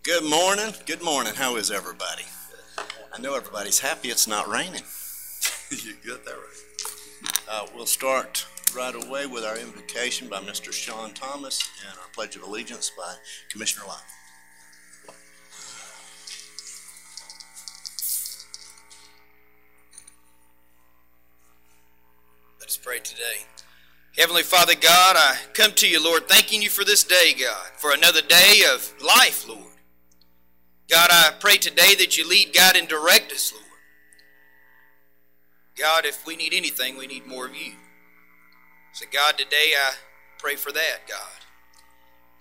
Good morning. Good morning. How is everybody? I know everybody's happy it's not raining. You got that right. We'll start right away with our invocation by Mr. Sean Thomas and our Pledge of Allegiance by Commissioner Lott. Let us pray today. Heavenly Father God, I come to you, Lord, thanking you for this day, God, for another day of life, Lord. God, I pray today that you lead, guide, and direct us, Lord. God, if we need anything, we need more of you. So God, today I pray for that, God.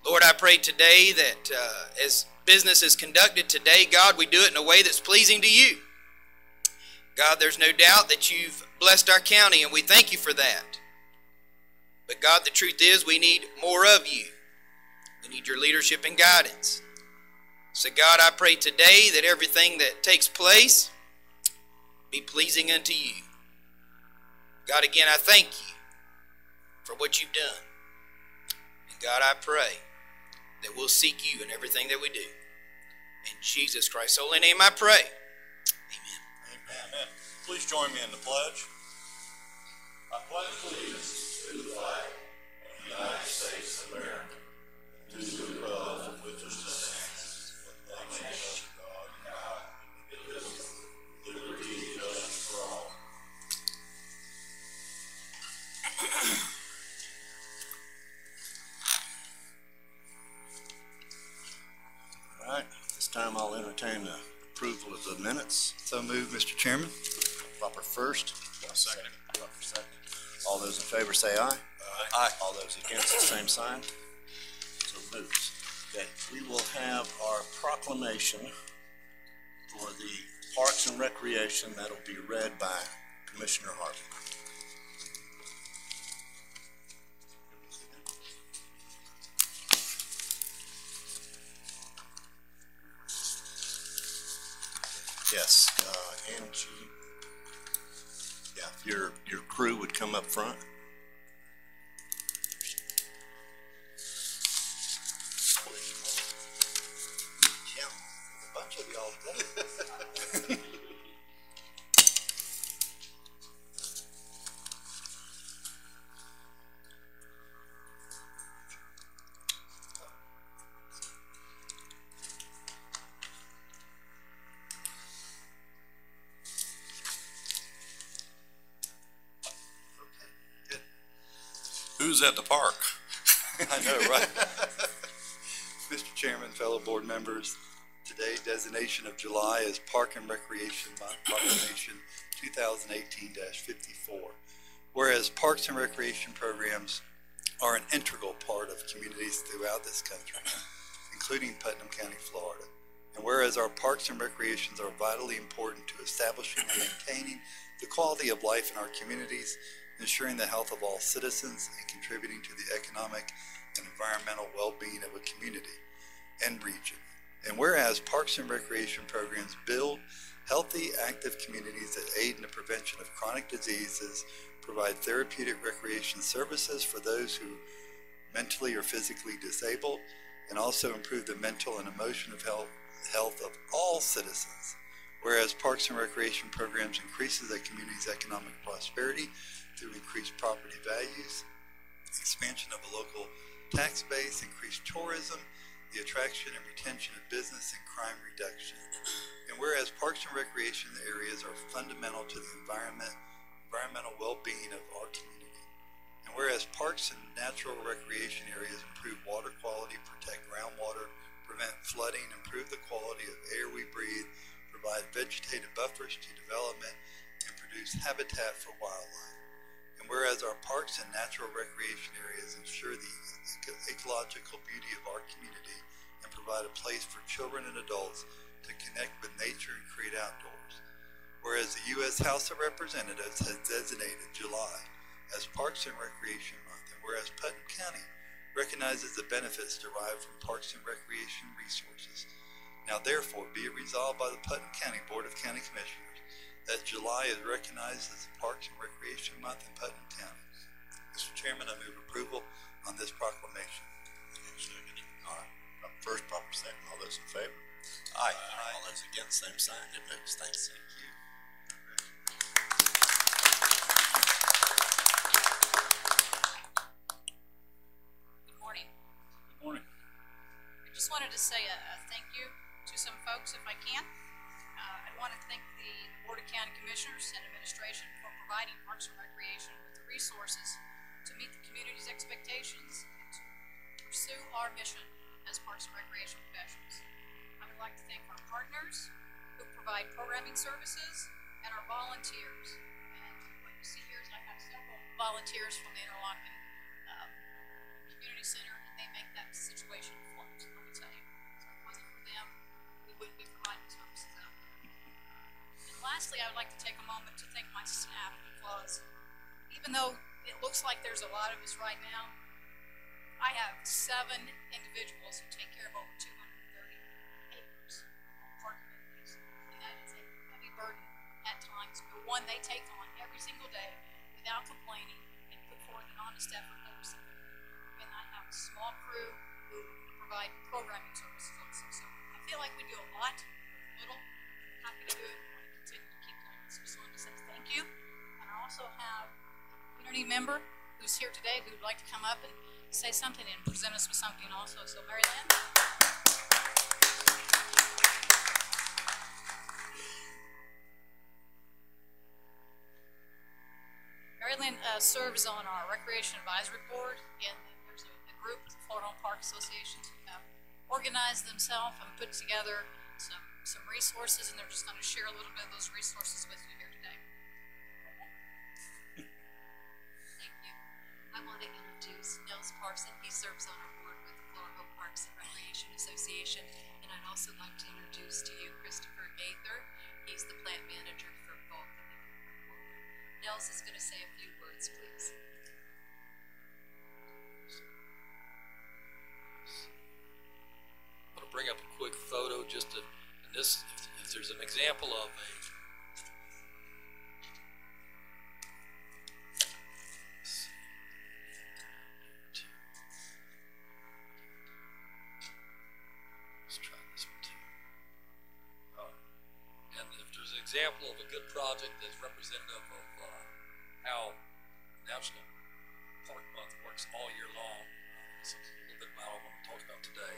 Lord, I pray today that as business is conducted today, God, we do it in a way that's pleasing to you. God, there's no doubt that you've blessed our county, and we thank you for that. But God, the truth is we need more of you. We need your leadership and guidance. So God, I pray today that everything that takes place be pleasing unto you. God, again, I thank you for what you've done. And God, I pray that we'll seek you in everything that we do. In Jesus Christ's holy name I pray. Amen. Amen. Please join me in the pledge. I pledge allegiance to the flag of the United States of America, and to the republic which stands, one nation under God, indivisible, liberty and justice for all. All right, this time I'll entertain the approval of the minutes. So moved, Mr. Chairman. Proper first. Second. Proper second. All those in favor say aye. Aye. All those against, the same sign. So moves. Okay, we will have our proclamation for the Parks and Recreation that'll be read by Commissioner Harvey. Yes, Angie. Yeah, if your crew would come up front. Yeah, a bunch of y'all today. Who's at the park? I know, right? Mr. Chairman, fellow board members, today designation of July is Park and Recreation Month, Proclamation 2018-54. Whereas parks and recreation programs are an integral part of communities throughout this country, including Putnam County, Florida. And whereas our parks and recreations are vitally important to establishing and maintaining the quality of life in our communities, ensuring the health of all citizens, and contributing to the economic and environmental well-being of a community and region. And whereas parks and recreation programs build healthy, active communities that aid in the prevention of chronic diseases, provide therapeutic recreation services for those who mentally or physically disabled, and also improve the mental and emotional health of all citizens. Whereas parks and recreation programs increases a community's economic prosperity through increased property values, expansion of a local tax base, increased tourism, the attraction and retention of business, and crime reduction. And whereas parks and recreation areas are fundamental to the environmental well-being of our community. And whereas parks and natural recreation areas improve water quality, protect groundwater, prevent flooding, improve the quality of air we breathe, provide vegetative buffers to development, and produce habitat for wildlife. And whereas our parks and natural recreation areas ensure the ecological beauty of our community and provide a place for children and adults to connect with nature and create outdoors. Whereas the U.S. House of Representatives has designated July as Parks and Recreation Month, and whereas Putnam County recognizes the benefits derived from parks and recreation resources. Now therefore be it resolved by the Putnam County Board of County Commissioners that July is recognized as Parks and Recreation Month in Putnam County. Mr. Chairman, I move approval on this proclamation. Second. All right. First, proper second. All those in favor? Aye. All those against, same sign. It moves. Thanks. Thank you. Good morning. Good morning. I just wanted to say a thank you to some folks if I can. I want to thank the Board of County Commissioners and Administration for providing Parks and Recreation with the resources to meet the community's expectations and to pursue our mission as Parks and Recreation professionals. I would like to thank our partners who provide programming services and our volunteers. And what you see here is I have several volunteers from the Interlochen Community Center, and they make that situation float, let me tell you. So if it wasn't for them, we wouldn't be providing services out there. And lastly, I would like to take a moment to thank my staff, because even though it looks like there's a lot of us right now, I have 7 individuals who take care of over 230 acres of park amenities, and that is a heavy burden at times, but one they take on every single day without complaining and put forth an honest effort every single day. And I have a small crew who provide programming services also, so I feel like we do a lot with little. Happy to do it. I want to continue to keep doing it. So just wanted to say thank you. And I also have a community member who's here today who would like to come up and say something and present us with something also. So Mary Lynn. Mary Lynn serves on our Recreation Advisory Board, and there's a group, the Florida Home Park Associations, who have organized themselves and put together some resources, and they're just going to share a little bit of those resources with you here today. Thank you. I want to introduce Nels Parson. He serves on our board with the Florida Home Parks and Recreation Association. And I'd also like to introduce to you Christopher Gaither. He's the plant manager for BOCC. Nels is going to say a few words, please. I'm going to bring up a quick photo just to, and this, if there's an example of a, let's try this one too. And if there's an example of a good project that's representative of how National Park Month works all year long, this is a little bit about what I want to talk about today.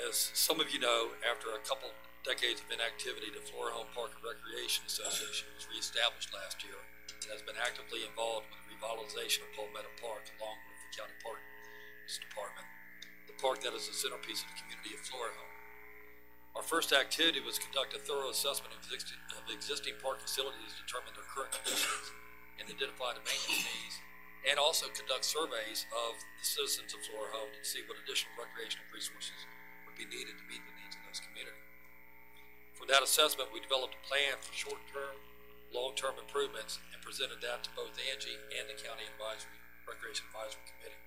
As some of you know, after a couple decades of inactivity, the Florida Home Park and Recreation Association was reestablished last year and has been actively involved with the revitalization of Palmetto Park along with the County Parks Department, the park that is the centerpiece of the community of Florida Home. Our first activity was to conduct a thorough assessment of existing park facilities to determine their current conditions and identify the maintenance needs, and also conduct surveys of the citizens of Florida Home to see what additional recreational resources would be needed to meet the needs of those communities. For that assessment, we developed a plan for short-term, long-term improvements and presented that to both Angie and the County Recreation Advisory Committee.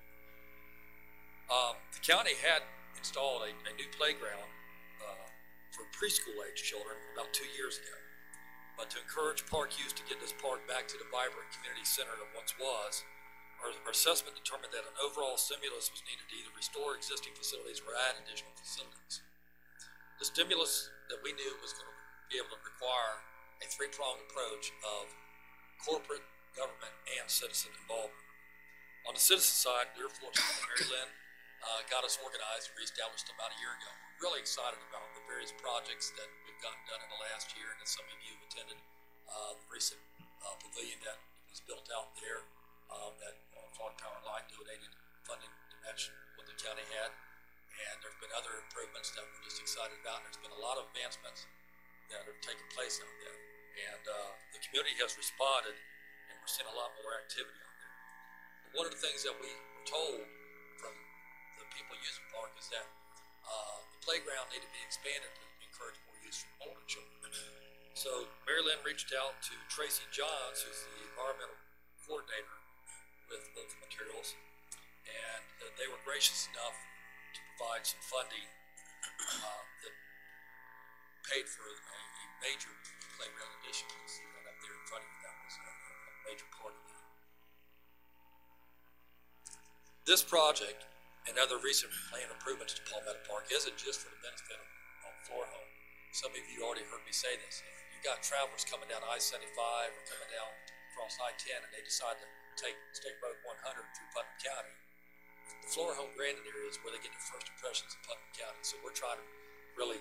The county had installed a new playground for preschool-age children about 2 years ago. But to encourage park use to get this park back to the vibrant community center it once was, our assessment determined that an overall stimulus was needed to either restore existing facilities or add additional facilities. The stimulus that we knew was going to be able to require a 3-pronged approach of corporate, government, and citizen involvement. On the citizen side, we were fortunate that Mary Lynn got us organized and reestablished about a year ago. We're really excited about the various projects that we've gotten done in the last year, and as some of you have attended the recent pavilion that was built out there that Florida Power and Light donated funding to match what the county had, and there's been other improvements that we're just excited about. There's been a lot of advancements that have taken place out there, and the community has responded, and we're seeing a lot more activity out there. But one of the things that we were told from the people using the park is that the playground needed to be expanded to encourage more use from older children. So Mary Lynn reached out to Tracy Johns, who's the environmental coordinator with local materials, and they were gracious enough to provide some funding that paid for a major playground addition. You see that up there in front of you. That was a major part of that. This project and other recent planned improvements to Palmetto Park isn't just for the benefit of on floor home. Some of you already heard me say this. If you got travelers coming down I-75 or coming down across I-10 and they decide to take State Road 100 through Putnam County, the floor home granted area is where they get their first impressions of Putnam County. So we're trying to really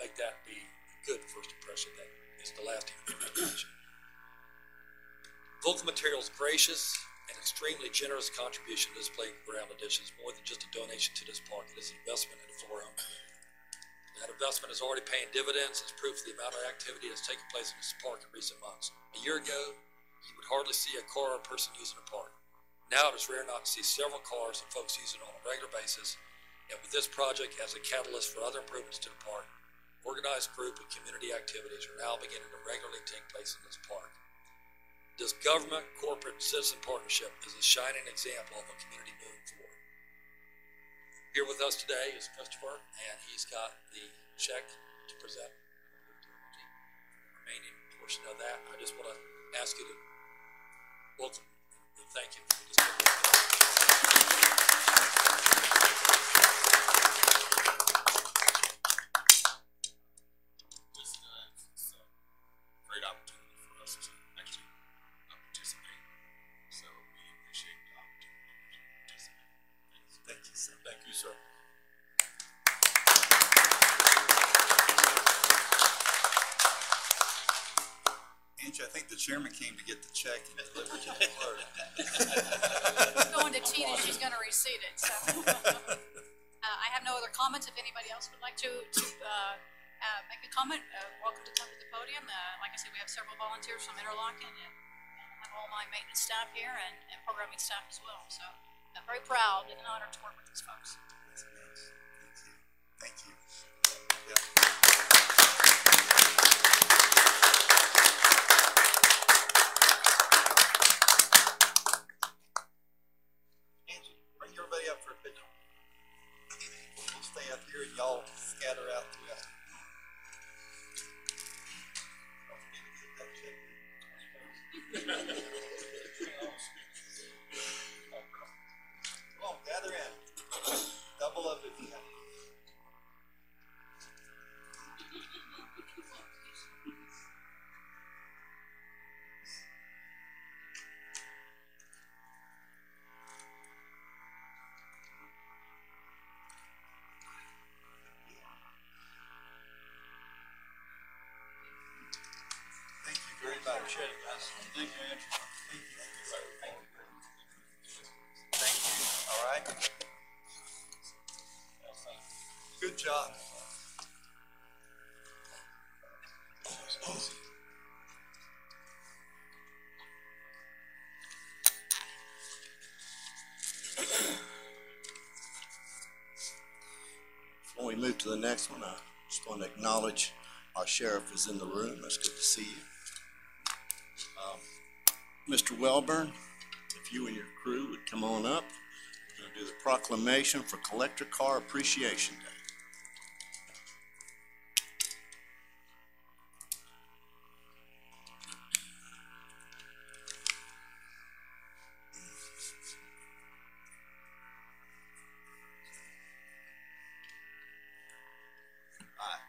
make that be a good first impression that is the lasting impression. Vocal Materials' gracious and extremely generous contribution to this playground addition is more than just a donation to this park. It is an investment in the floor home community. That investment is already paying dividends as proof of the amount of activity that's taken place in this park in recent months. A year ago, you would hardly see a car or a person using the park. Now it is rare not to see several cars and folks using it on a regular basis, and with this project as a catalyst for other improvements to the park, organized group and community activities are now beginning to regularly take place in this park. This government, corporate, citizen partnership is a shining example of a community moving forward. Here with us today is Christopher, and he's got the check to present. The remaining portion of that, I just want to ask you to welcome and thank you for this. It's a great opportunity for us to actually participate. So we appreciate the opportunity to participate. Thank you, sir. Thank you, sir. Angie, I think the chairman came to get the check and deliver to the clerk. It's going to Tina, she's gonna receipt it, so. I have no other comments. If anybody else would like to make a comment, welcome to come to the podium. Like I said, we have several volunteers from Interlochen and I have all my maintenance staff here and programming staff as well. So I'm very proud and honored to work with these folks. That's nice. Thank you. Thank you. Yeah. Angie, bring everybody up for a picture. We'll stay up here and y'all scatter out throughout. Don't forget to get that check. Come on, gather in. Double up if you have. Thank you very much. Appreciate it, guys. Thank you, Andrew. Thank you. Thank you. All right. Good job. Before we move to the next one, I just want to acknowledge our sheriff is in the room. That's good to see you. Mr. Welburn, if you and your crew would come on up, we're going to do the proclamation for Collector Car Appreciation Day.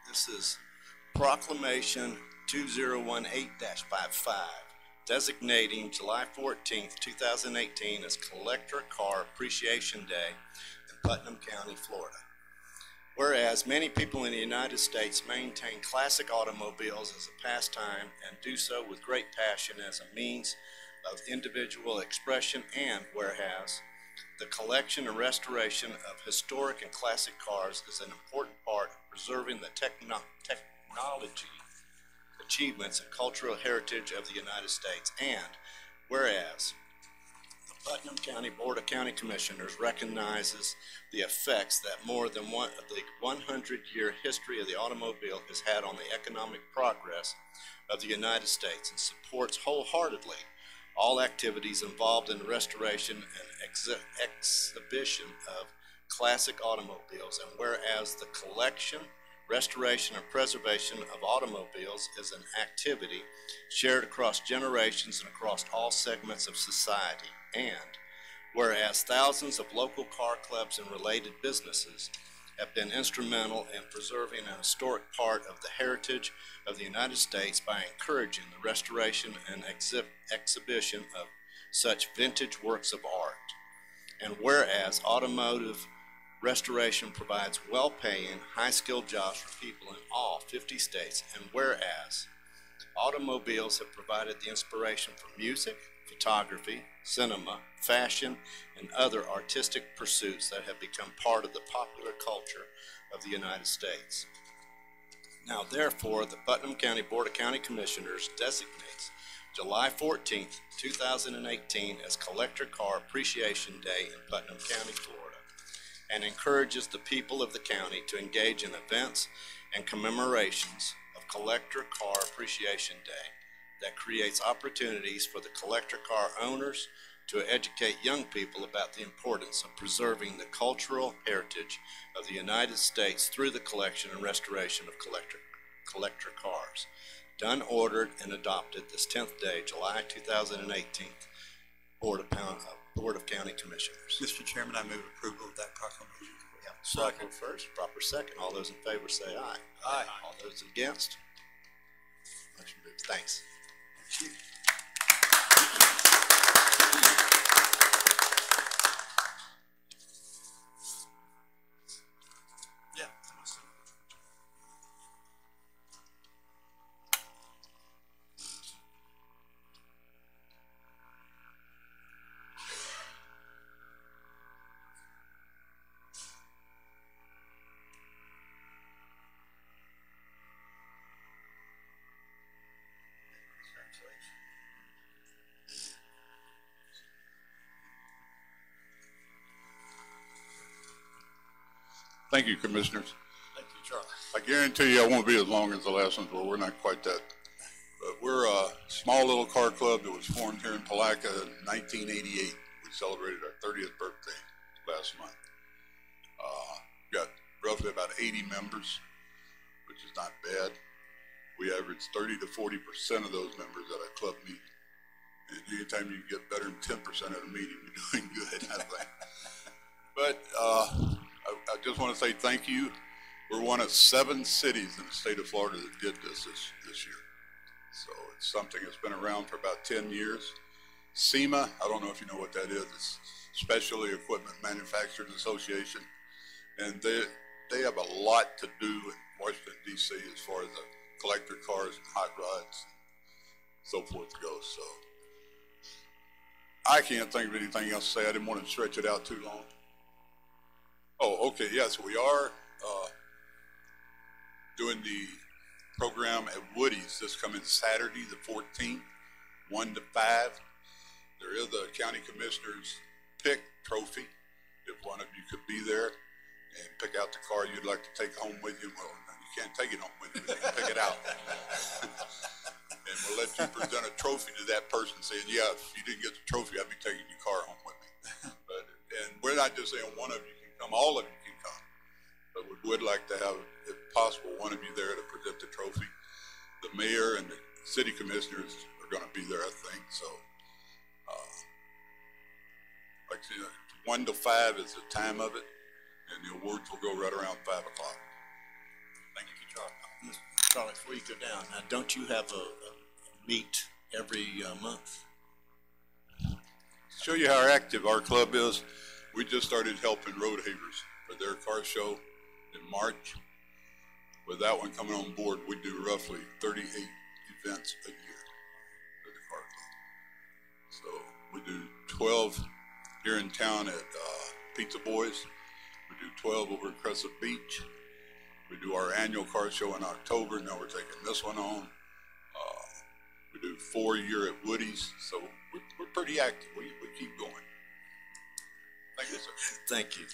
This is Proclamation 2018-55, designating July 14th, 2018 as Collector Car Appreciation Day in Putnam County, Florida. Whereas many people in the United States maintain classic automobiles as a pastime and do so with great passion as a means of individual expression, and whereas the collection and restoration of historic and classic cars is an important part of preserving the technology achievements and cultural heritage of the United States. And whereas the Putnam County Board of County Commissioners recognizes the effects that more than the 100-year history of the automobile has had on the economic progress of the United States, and supports wholeheartedly all activities involved in the restoration and exhibition of classic automobiles. And whereas the collection, restoration, and preservation of automobiles is an activity shared across generations and across all segments of society. And whereas thousands of local car clubs and related businesses have been instrumental in preserving an historic part of the heritage of the United States by encouraging the restoration and exhibition of such vintage works of art. And whereas automotive restoration provides well-paying, high-skilled jobs for people in all 50 states, and whereas automobiles have provided the inspiration for music, photography, cinema, fashion, and other artistic pursuits that have become part of the popular culture of the United States. Now, therefore, the Putnam County Board of County Commissioners designates July 14th, 2018 as Collector Car Appreciation Day in Putnam County, Florida, and encourages the people of the county to engage in events and commemorations of Collector Car Appreciation Day that creates opportunities for the collector car owners to educate young people about the importance of preserving the cultural heritage of the United States through the collection and restoration of collector cars. Done, ordered, and adopted this 10th day, July 2018, Board of County Commissioners. Mr. Chairman, I move approval of that proclamation. Second. First, proper second. All those in favor say aye. Aye. All those against? Motion moves. Thanks. Thank you. Yeah. Thank you, Commissioners. Thank you, Charlie. I guarantee you I won't be as long as the last ones were. We're not quite that. But we're a small little car club that was formed here in Palatka in 1988. We celebrated our 30th birthday last month. Got roughly about 80 members, which is not bad. We average 30 to 40% of those members at a club meeting. And anytime you get better than 10% at a meeting, you're doing good, I think. But I just want to say thank you. We're one of 7 cities in the state of Florida that did this year. So it's something that's been around for about 10 years. SEMA, I don't know if you know what that is. It's Specialty Equipment Manufacturers Association. And they have a lot to do in Washington, D.C. as far as the collector cars and hot rods and so forth goes. So I can't think of anything else to say. I didn't want to stretch it out too long. Oh, okay, yes, we are doing the program at Woody's this coming Saturday, the 14th, 1 to 5. There is a county commissioner's pick trophy. If one of you could be there and pick out the car you'd like to take home with you, well, you can't take it home with you, but you can pick it out. And we'll let you present a trophy to that person saying, yeah, if you didn't get the trophy, I'd be taking your car home with me. And we're not just saying one of you can come, all of you can come. But we would like to have, if possible, one of you there to present the trophy. The mayor and the city commissioners are going to be there, I think. So, like I said, 1 to 5 is the time of it, and the awards will go right around 5 o'clock. Thank you, Charlie. Charlie, before you go down, now don't you have a meet every month? Show you how active our club is. We just started helping road havers for their car show in March. With that one coming on board, we do roughly 38 events a year for the car club. So we do 12 here in town at Pizza Boys. We do 12 over at Crescent Beach. We do our annual car show in October. Now we're taking this one on. We do 4 a year at Woody's. So we're pretty active. We keep going. Thank you, sir. Thank you.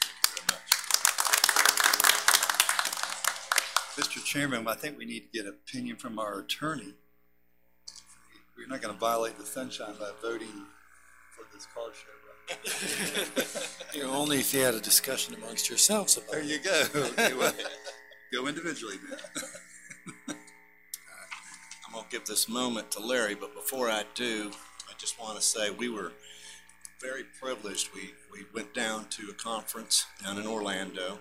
Mr. Chairman, I think we need to get an opinion from our attorney. We're not going to violate the sunshine by voting for this car show, right? Only if you had a discussion amongst yourselves about There it. you go. Okay, well, go individually then. I'm going to give this moment to Larry, but before I do, I just want to say we were very privileged. We went down to a conference down in Orlando,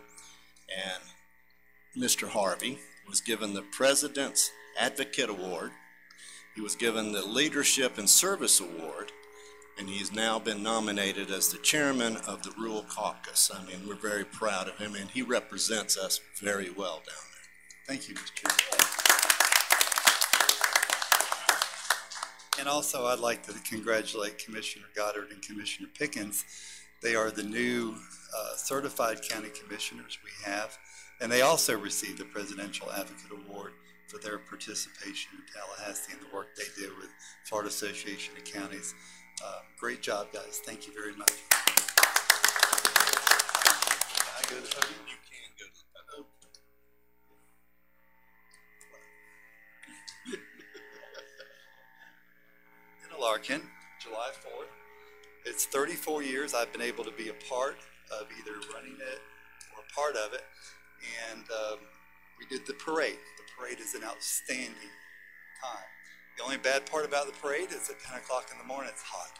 And Mr. Harvey was given the President's Advocate Award. He was given the Leadership and Service Award, and he's now been nominated as the chairman of the Rural Caucus. I mean, we're very proud of him, and he represents us very well down there. Thank you, Mr. Chairman. And also, I'd like to congratulate Commissioner Goddard and Commissioner Pickens. They are the new certified county commissioners we have, and they also received the Presidential Advocate Award for their participation in Tallahassee and the work they did with Florida Association of Counties. Great job, guys. Thank you very much. Can I go to the podium? You can go to the podium. Larkin, July 4th. It's 34 years I've been able to be a part of either running it or a part of it. And we did the parade. The parade is an outstanding time. The only bad part about the parade is at 10 o'clock in the morning, it's hot.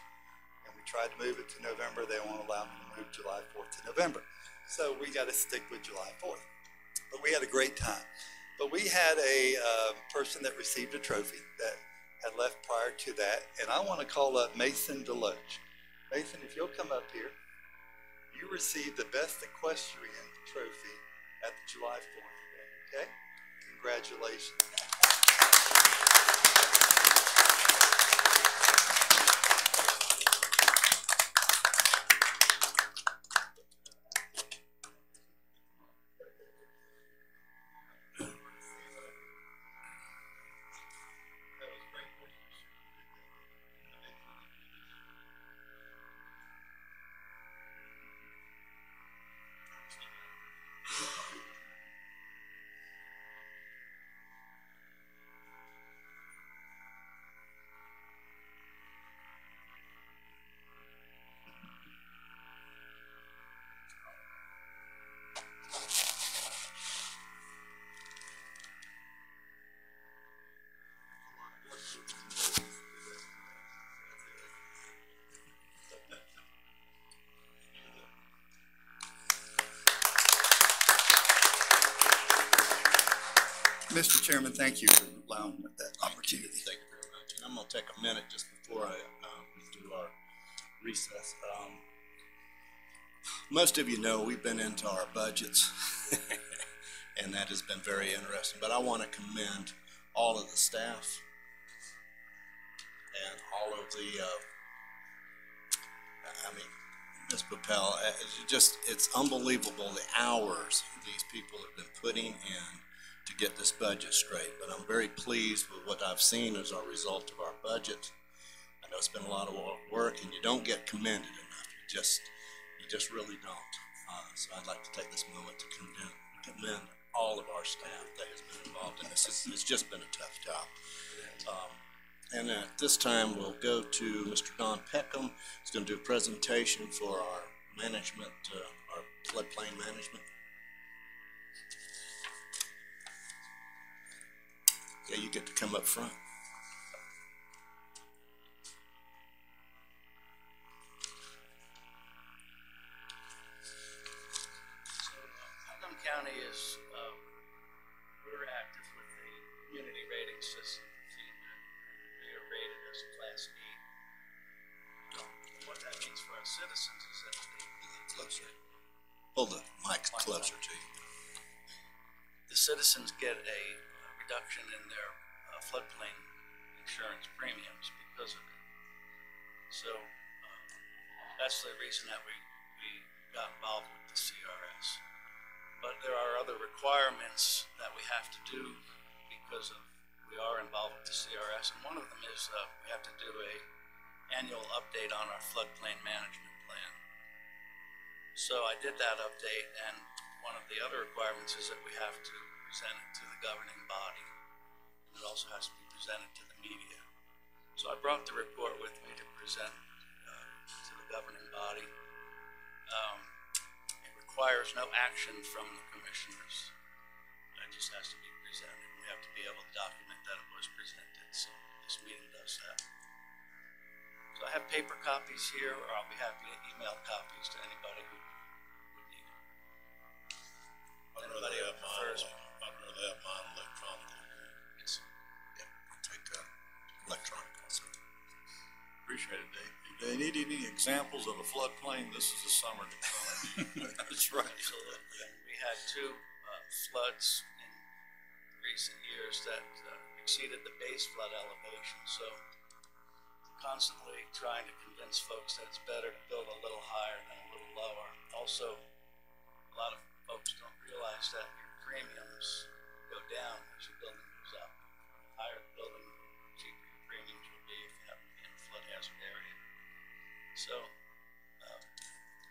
And we tried to move it to November. They won't allow me to move July 4th to November. So we got to stick with July 4th. But we had a great time. But we had a person that received a trophy that had left prior to that, and I want to call up Mason Deloach. Mason, if you'll come up here, you received the Best Equestrian Trophy at the July 4th event, okay? Congratulations. Mr. Chairman, thank you for allowing me that opportunity. Thank you very much. And I'm going to take a minute just before I do our recess. Most of you know we've been into our budgets, and that has been very interesting. But I want to commend all of the staff and all of the, Ms. Papel, it's unbelievable the hours these people have been putting in to get this budget straight. But I'm very pleased with what I've seen as a result of our budget. I know it's been a lot of work, and you don't get commended enough. You just really don't. So I'd like to take this moment to commend all of our staff that has been involved in this. It's just been a tough job. And at this time, we'll go to Mr. Don Peckham. He's going to do a presentation for our management, our floodplain management. Yeah, you get to come up front. Putnam County is, we're active with the community rating system. We are rated as a Class E. What that means for our citizens is that Closer. Pull the mic closer to you. the citizens get a reduction in their floodplain insurance premiums because of it. So that's the reason that we got involved with the CRS. But there are other requirements that we have to do because we are involved with the CRS, and one of them is we have to do a annual update on our floodplain management plan. So I did that update, and one of the other requirements is that we have to present it to the governing body. It also has to be presented to the media. So I brought the report with me to present to the governing body. It requires no action from the commissioners. It just has to be presented. We have to be able to document that it was presented, so this meeting does that. So I have paper copies here, or I'll be happy to email copies to anybody who would need them. the floodplain, this is a summer decline. That's right. Absolutely. And we had two floods in recent years that exceeded the base flood elevation. So constantly trying to convince folks that it's better to build a little higher than a little lower. Also, a lot of folks don't realize that your premiums go down as your building goes up. The higher the building, the cheaper your premiums will be if you happen to be in a flood hazard area. So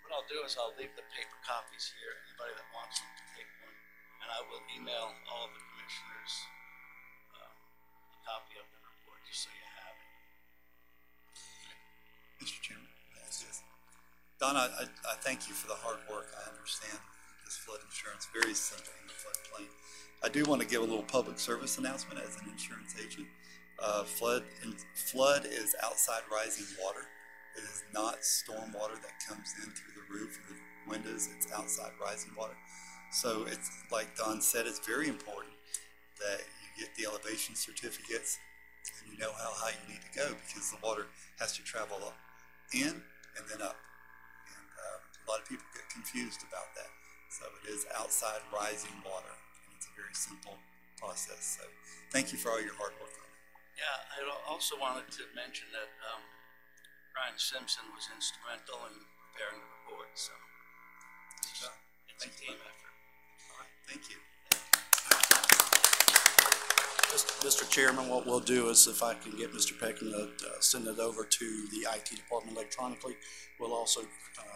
what I'll do is I'll leave the paper copies here. Anybody that wants them can take one, and I will email all the commissioners a copy of the report just so you have it. Mr. Chairman, yes. Don, I thank you for the hard work. I understand this flood insurance very simple in the floodplain. I do want to give a little public service announcement as an insurance agent. Flood is outside rising water. It is not storm water that comes in through the roof or the windows. It's outside rising water. So it's like Don said, it's very important that you get the elevation certificates and you know how high you need to go, because the water has to travel up, in and then up. And a lot of people get confused about that. So it is outside rising water, and it's a very simple process. So thank you for all your hard work on it. Yeah, I also wanted to mention that Brian Simpson was instrumental in preparing the report, so it's a team effort. All right, thank you. Mr. Chairman, what we'll do is, if I can get Mr. Peckham to send it over to the IT department electronically, we'll also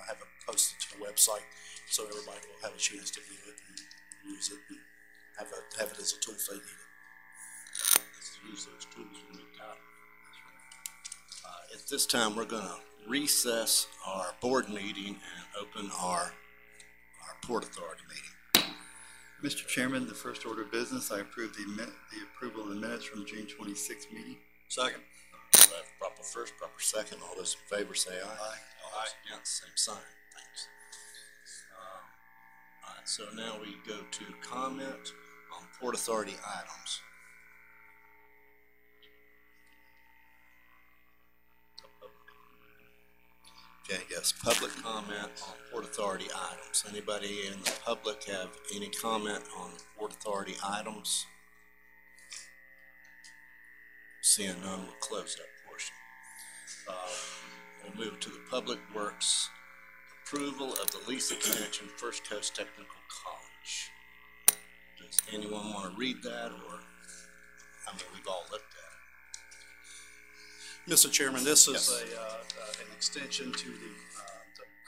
have it posted to the website so everybody will have a chance to view it and use it and have it as a tool if they need it. Let's use those tools when we've got them. At this time, we're going to recess our board meeting and open our Port Authority meeting. Mr. Chairman, the first order of business, I approve the approval of the minutes from June 26th meeting. Second. Proper first, proper second. All those in favor say aye. Aye. All those against, same sign. Thanks. All right, so now we go to comment on Port Authority items. Okay, yes, public comment on Port Authority items. Anybody in the public have any comment on Port Authority items? Seeing none, we'll close that portion. We'll move to the Public Works approval of the lease extension, First Coast Technical College. Does anyone want to read that, or, I mean, we've all looked at it. Mr. Chairman, this is an extension to the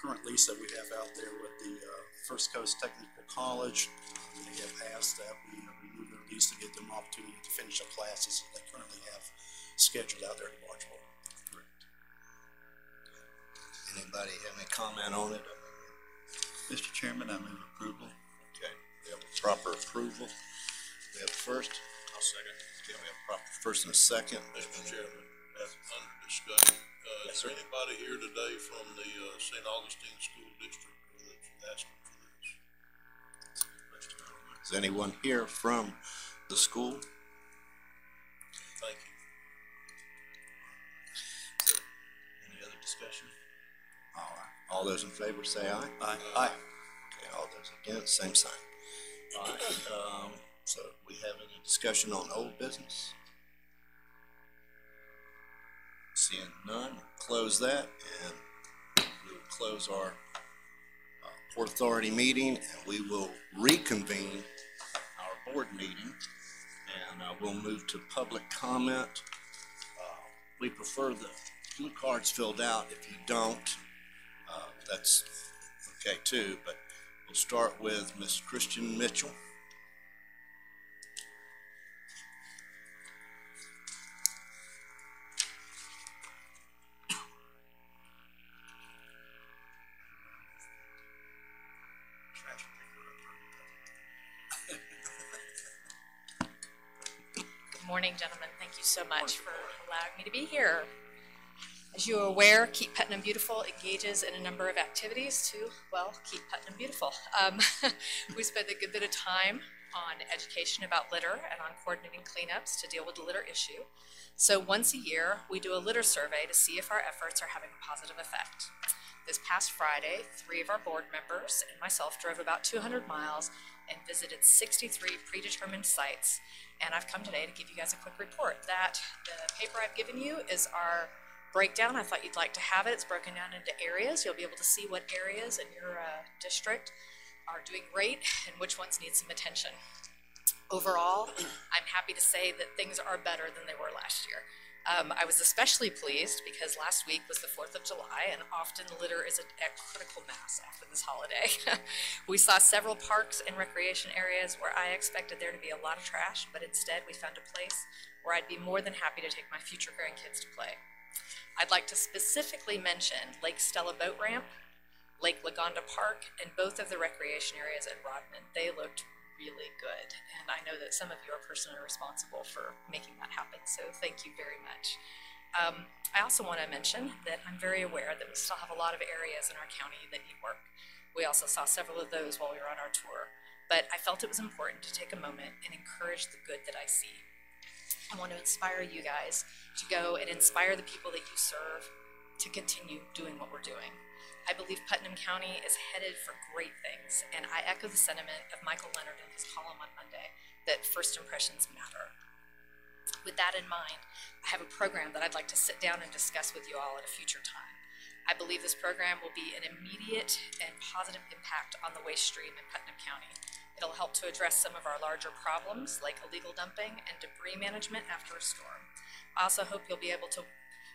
current lease that we have out there with the First Coast Technical College. They have asked that we renew their lease to give them opportunity to finish up classes that they currently have scheduled out there in Marchville. Correct. Anybody have any comment on it? Mr. Chairman, I move approval. Okay, we have a proper approval. We have first. I'll second. Okay, we have proper first and a second. Mr. Chairman, under discussion, Yes, is sir. there anybody here today from the St. Augustine School District that's asking for this? Is anyone here from the school? Thank you. Any other discussion? All right. All those in favor say aye. Aye. Aye. Okay, all those against, same sign. All right, so we have any discussion on old business? Seeing none, close that, and we will close our Port Authority meeting, and we will reconvene our board meeting, and we'll move to public comment. We prefer the blue cards filled out. If you don't, that's okay too, but we'll start with Ms. Christian Mitchell. Good morning, gentlemen. Thank you so much for allowing me to be here. As you are aware, Keep Putnam Beautiful engages in a number of activities to, well, keep Putnam beautiful. We spend a good bit of time on education about litter and on coordinating cleanups to deal with the litter issue. So once a year, we do a litter survey to see if our efforts are having a positive effect. This past Friday, 3 of our board members and myself drove about 200 miles and visited 63 predetermined sites. And I've come today to give you guys a quick report. That the paper I've given you is our breakdown. I thought you'd like to have it. It's broken down into areas. You'll be able to see what areas in your district are doing great and which ones need some attention. Overall, I'm happy to say that things are better than they were last year. I was especially pleased because last week was the 4th of July, and often litter is at critical mass after this holiday. We saw several parks and recreation areas where I expected there to be a lot of trash, but instead we found a place where I'd be more than happy to take my future grandkids to play. I'd like to specifically mention Lake Stella Boat Ramp, Lake Lagonda Park, and both of the recreation areas at Rodman. They looked really good, and I know that some of you are personally responsible for making that happen, so thank you very much. I also want to mention that I'm very aware that we still have a lot of areas in our county that need work. We also saw several of those while we were on our tour, but I felt it was important to take a moment and encourage the good that I see. I want to inspire you guys to go and inspire the people that you serve to continue doing what we're doing. I believe Putnam County is headed for great things, and I echo the sentiment of Michael Leonard in his column on Monday that first impressions matter. With that in mind, I have a program that I'd like to sit down and discuss with you all at a future time. I believe this program will be an immediate and positive impact on the waste stream in Putnam County. It'll help to address some of our larger problems like illegal dumping and debris management after a storm. I also hope you'll be able to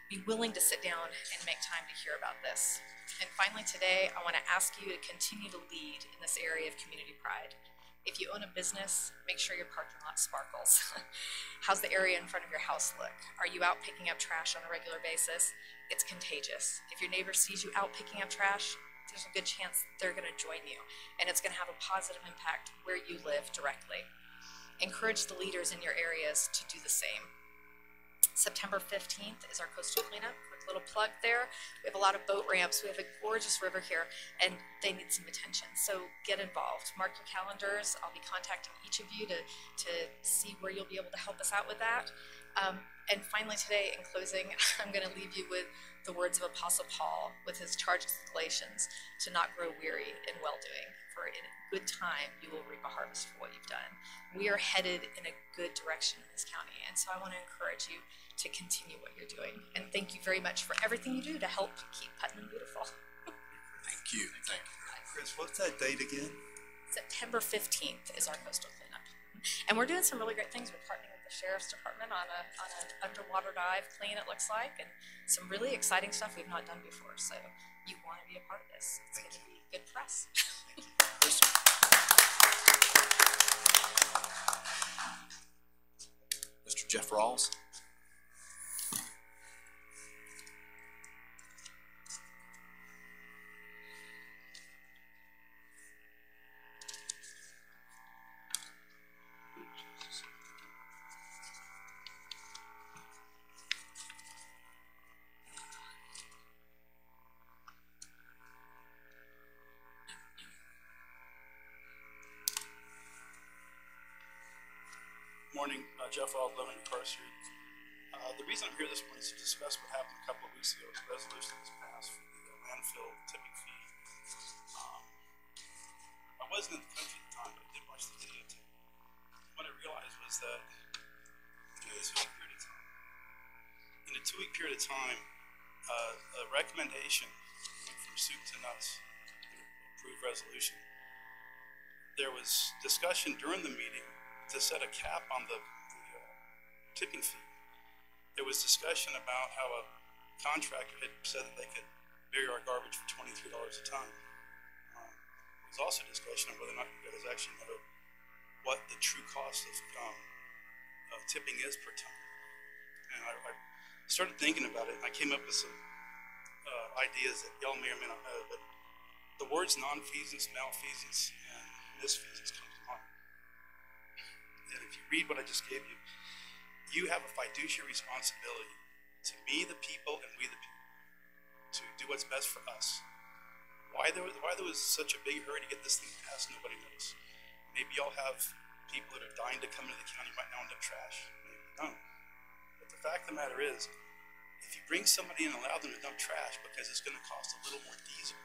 be willing to sit down and make time to hear about this. And finally today, I want to ask you to continue to lead in this area of community pride. If you own a business, make sure your parking lot sparkles. How's the area in front of your house look? Are you out picking up trash on a regular basis? It's contagious. If your neighbor sees you out picking up trash, there's a good chance they're going to join you, and it's going to have a positive impact where you live directly. Encourage the leaders in your areas to do the same. September 15th is our coastal cleanup. Quick little plug there. We have a lot of boat ramps. We have a gorgeous river here, and they need some attention. So get involved. Mark your calendars. I'll be contacting each of you to see where you'll be able to help us out with that. And finally today, in closing, I'm going to leave you with the words of Apostle Paul with his charge to the Galatians to not grow weary in well-doing, for in good time you will reap a harvest for what you've done. We are headed in a good direction in this county, and so I want to encourage you to continue what you're doing. And thank you very much for everything you do to help keep Putnam beautiful. Thank you. Thank you. Chris, what's that date again? September 15th is our coastal cleanup. And we're doing some really great things. We're partnering with the Sheriff's Department on an underwater dive clean, it looks like, and some really exciting stuff we've not done before. So you want to be a part of this. It's going to be good press. Mr. Jeff Rawls. Morning, Jeff Rawls, living in Park Street. The reason I'm here this morning is to discuss what happened a couple of weeks ago. The resolution was passed for the landfill tipping fee. I wasn't in the country at the time, but I did watch the videotape. What I realized was that in a 2-week period of time, a recommendation went from soup to nuts, an approved resolution. There was discussion during the meeting to set a cap on the tipping fee. There was discussion about how a contractor had said that they could bury our garbage for $23 a ton. There was also discussion on whether or not you guys actually know what the true cost of tipping is per ton. And I started thinking about it, and I came up with some ideas that y'all may or may not know, but the words non-feasance, malfeasance, and misfeasance come to mind. And if you read what I just gave you, you have a fiduciary responsibility to me, the people, and we, the people, to do what's best for us. Why there was such a big hurry to get this thing passed, nobody knows. Maybe y'all have people that are dying to come into the county right now and dump trash. Maybe they don't. But the fact of the matter is, if you bring somebody in and allow them to dump trash because it's going to cost a little more diesel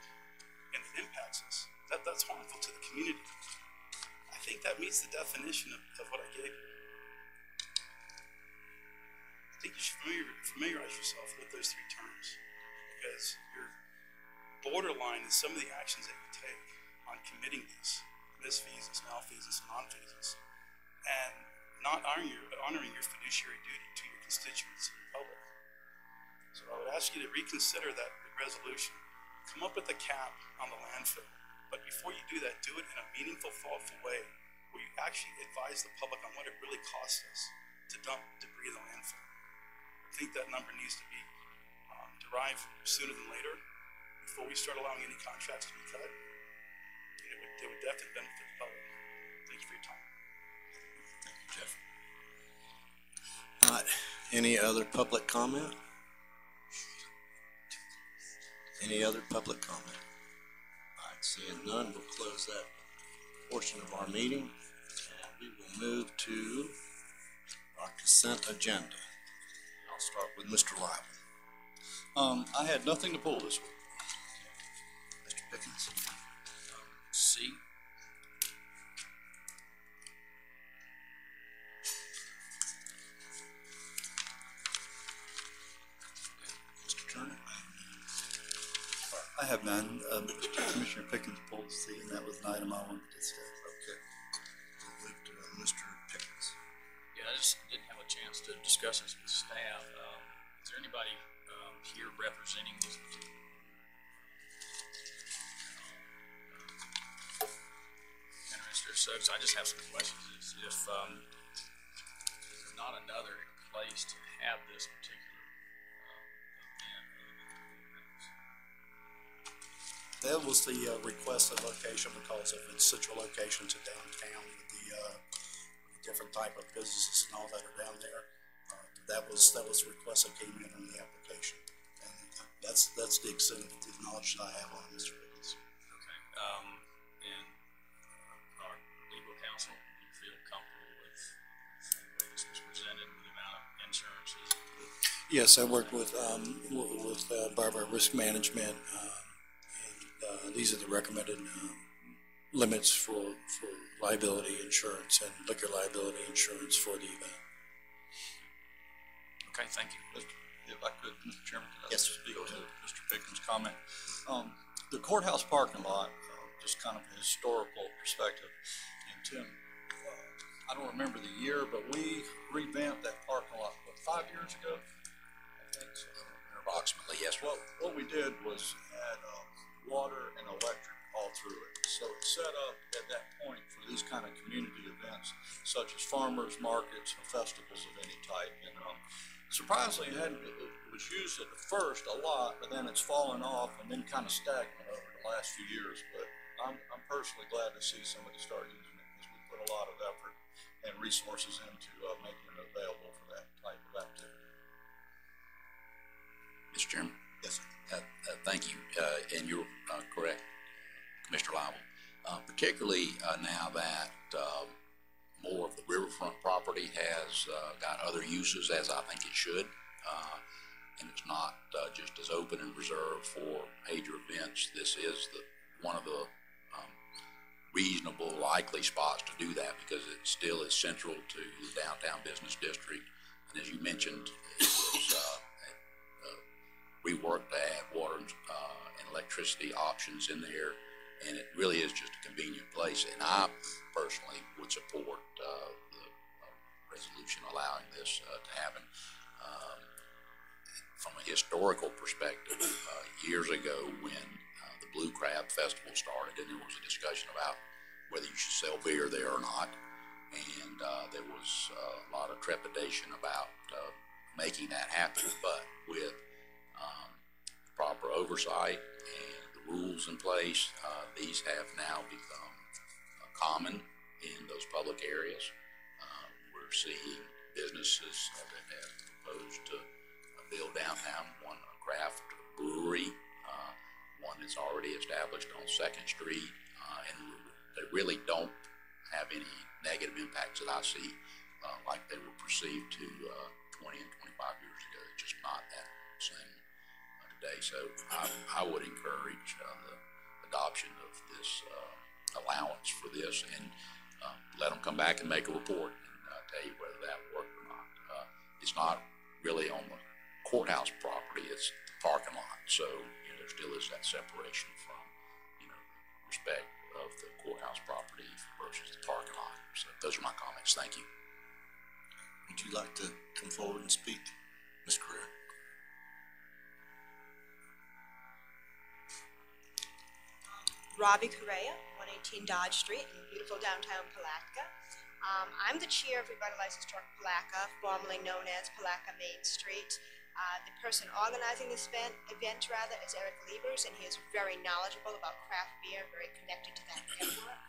and it impacts us, that's harmful to the community. I think that meets the definition of what I gave you. I think you should familiarize yourself with those three terms, because you're borderline in some of the actions that you take on committing these misfeasance, malfeasance, and nonfeasance, and not honoring your fiduciary duty to your constituents and your public. So I would ask you to reconsider that resolution. Come up with a cap on the landfill, but before you do that, do it in a meaningful, thoughtful way where you actually advise the public on what it really costs us to dump debris in the landfill. I think that number needs to be derived sooner than later, before we start allowing any contracts to be cut. It would definitely benefit the public. Thank you for your time. Thank you, Jeff. Any other public comment? Any other public comment? All right, seeing none, we'll close that portion of our meeting, and we will move to our consent agenda. I'll start with Mr. Lible. I had nothing to pull this week. Mr. Pickens. C. Mr. Turner. I have none. Commissioner Pickens pulled C, and that was an item I wanted to discuss. Okay. We'll move to Mr. Pickens. Yeah, I just didn't have a chance to discuss this with staff. Is there anybody here representing these particular Mr. Suggs? I just have some questions. If there's not another place to have this particular event. That was the requested location, because if it's such a location to downtown with the different type of businesses and all that are down there, that was the request that came in on the application, and that's the extent of the knowledge that I have on Mr. Pickens. Okay. And our legal counsel, do you feel comfortable with the way this was presented, with the amount of insurances? Yes, I worked with Barbara Risk Management, and these are the recommended limits for liability insurance and liquor liability insurance for the event. Okay, thank you. If I could, Mr. Chairman, could I Yes, sir. speak to Mr. Pickens' comment? The courthouse parking lot, just kind of a historical perspective, and Tim, I don't remember the year, but we revamped that parking lot, 5 years ago? I think so. Approximately, yes. What we did was add water and electric all through it. So it's set up at that point for these kind of community events, such as farmers markets and festivals of any type. And surprisingly, it was used at the first a lot, but then it's fallen off and then kind of stagnant over the last few years. But I'm personally glad to see somebody start using it, because we put a lot of effort and resources into making it available for that type of activity. Mr. Chairman? Yes, sir. Thank you, and you're correct, Mr. Lible. Particularly now that more of the riverfront property has got other uses, as I think it should, and it's not just as open and reserved for major events. This is one of the reasonable, likely spots to do that, because it still is central to the downtown business district. And as you mentioned, it was reworked to add water and electricity options in there, and it really is just a convenient place. And I personally would support the resolution allowing this to happen. From a historical perspective, years ago when the Blue Crab Festival started, and there was a discussion about whether you should sell beer there or not, and there was a lot of trepidation about making that happen. But with proper oversight and the rules in place, these have now become common in those public areas. We're seeing businesses that have proposed to build downtown, one a craft brewery, one that's already established on 2nd Street, and they really don't have any negative impact that I see, like they were perceived to 20 and 25 years ago. It's just not that same today. So I would encourage the adoption of this allowance for this, and let them come back and make a report and tell you whether that worked or not. It's not really on the courthouse property, it's the parking lot. So, there still is that separation from, respect of the courthouse property versus the parking lot. So those are my comments. Thank you. Would you like to come forward and speak, Ms. Career? Robbie Correa, 118 Dodge Street in beautiful downtown Palatka. I'm the chair of Revitalize Historic Palatka, formerly known as Palatka Main Street. The person organizing this event is Eric Liebers, and he is very knowledgeable about craft beer, very connected to that network.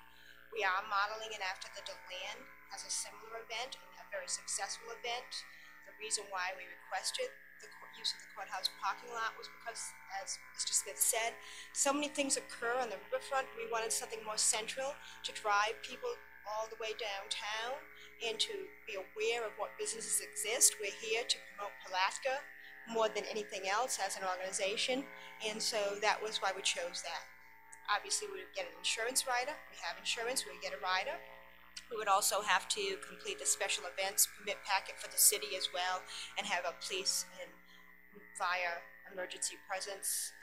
We are modeling it after the DeLand has a similar event, and a very successful event. The reason why we requested the use of the courthouse parking lot was because, as Mr. Smith said, so many things occur on the riverfront. We wanted something more central to drive people all the way downtown and to be aware of what businesses exist. We're here to promote Palatka more than anything else as an organization, and so that was why we chose that. Obviously, we would get an insurance rider. We have insurance. We would get a rider. We would also have to complete the special events permit packet for the city as well, and have a police and fire emergency presence.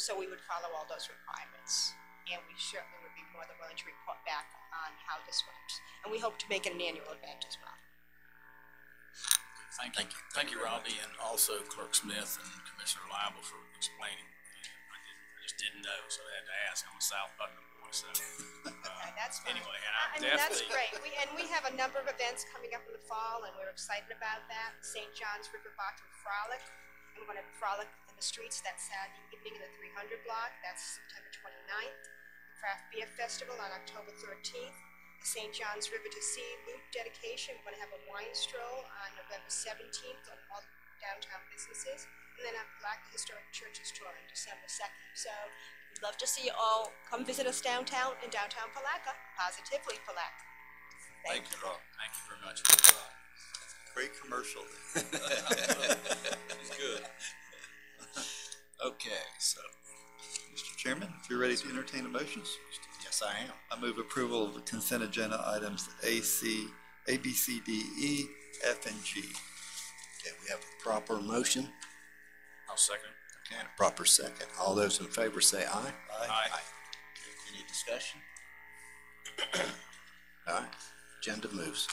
So we would follow all those requirements, and we certainly would be more than willing to report back on how this went. And we hope to make it an annual event as well. Thank you. Thank you, Robbie, and also Clerk Smith and Commissioner Liable for explaining. I just didn't know, so I had to ask. I'm a South Putnam boy, so. That's fine. Anyway, I mean, that's great. We have a number of events coming up in the fall, and we're excited about that. St. John's River Bottom Frolic, and we're going to have Frolic in the streets that Saturday evening in the 300 block. That's September 29th. The Craft Beer Festival on October 13th. The St. John's River to Sea Loop dedication. We're going to have a wine stroll on November 17th on all downtown businesses. And then a Black Historic Churches tour on December 2nd. So we'd love to see you all come visit us downtown in downtown Palatka. Positively Palatka. Thank you, Rob. Thank you very much. Great commercial. It's good. Okay, so. Mr. Chairman, if you're ready to entertain a motion. Yes, I am. I move approval of the consent agenda items A, B, C, D, E, F, and G. Okay, we have a proper motion. I'll second. Okay, and a proper second. All those in favor say aye. Aye. Okay, any discussion? All right, agenda moves.